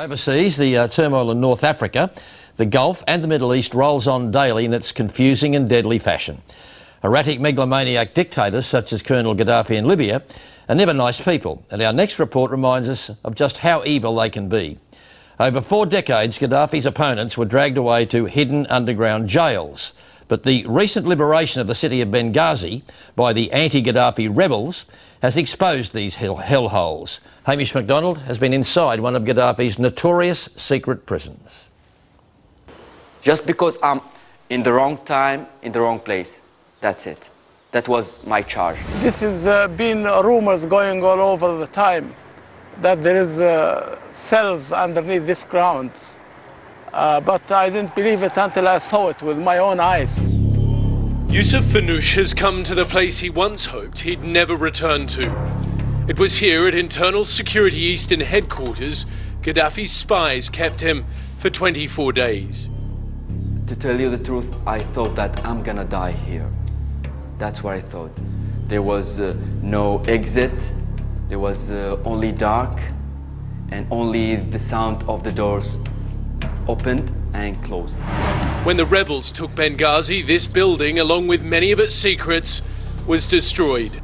Overseas, the turmoil in North Africa, the Gulf and the Middle East rolls on daily in its confusing and deadly fashion. Erratic megalomaniac dictators such as Colonel Gaddafi in Libya are never nice people, and our next report reminds us of just how evil they can be. Over 4 decades, Gaddafi's opponents were dragged away to hidden underground jails. But the recent liberation of the city of Benghazi by the anti-Gaddafi rebels has exposed these hellholes. Hamish MacDonald has been inside one of Gaddafi's notorious secret prisons. Just because I'm in the wrong time, in the wrong place. That's it. That was my charge. This has been rumors going all over the time that there is cells underneath this ground. But I didn't believe it until I saw it with my own eyes. Yusuf Fanouche has come to the place he once hoped he'd never return to. It was here at Internal Security Eastern Headquarters Gaddafi's spies kept him for 24 days. To tell you the truth, I thought that I'm gonna die here. That's what I thought. There was no exit, there was only dark, and only the sound of the doors opened and closed. When the rebels took Benghazi, this building, along with many of its secrets, was destroyed.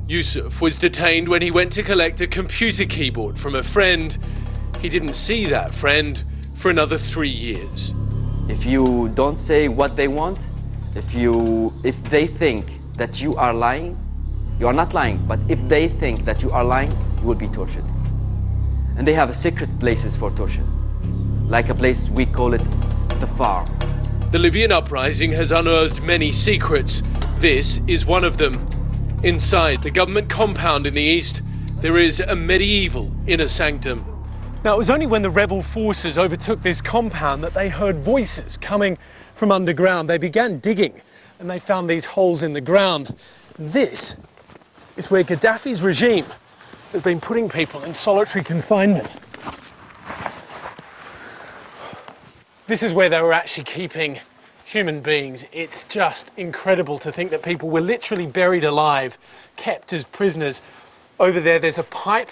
Yusuf was detained when he went to collect a computer keyboard from a friend. He didn't see that friend for another 3 years. If you don't say what they want, if they think that you are lying, you are not lying, but if they think that you are lying, you will be tortured. And they have secret places for torture, like a place we call it the farm. The Libyan uprising has unearthed many secrets. This is one of them. Inside the government compound in the east, there is a medieval inner sanctum. Now, it was only when the rebel forces overtook this compound that they heard voices coming from underground. They began digging and they found these holes in the ground. This is where Gaddafi's regime has been putting people in solitary confinement. This is where they were actually keeping human beings. It's just incredible to think that people were literally buried alive, kept as prisoners. Over there's a pipe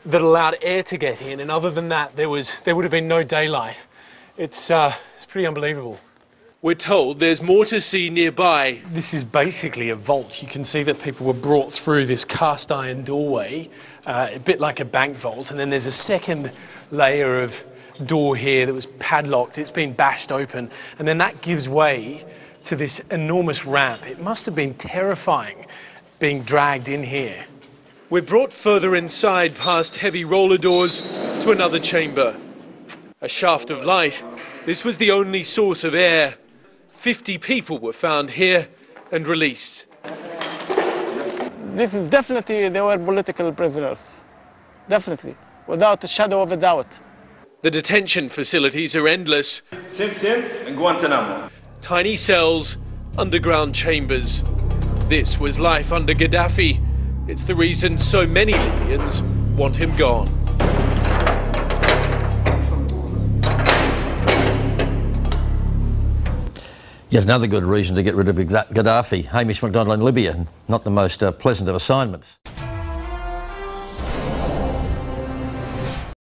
that allowed air to get in, and other than that, there would have been no daylight. It's pretty unbelievable. We're told there's more to see nearby. This is basically a vault. You can see that people were brought through this cast iron doorway, a bit like a bank vault, and then there's a second layer of door here that was padlocked. It's been bashed open, and then that gives way to this enormous ramp. It must have been terrifying being dragged in here. We're brought further inside past heavy roller doors to another chamber. A shaft of light. This was the only source of air. 50 people were found here and released. This is definitely, they were political prisoners. Definitely, without a shadow of a doubt. The detention facilities are endless. Sim and Guantanamo. Tiny cells, underground chambers. This was life under Gaddafi. It's the reason so many Libyans want him gone. Yet another good reason to get rid of Gaddafi. Hamish MacDonald in Libya, not the most pleasant of assignments.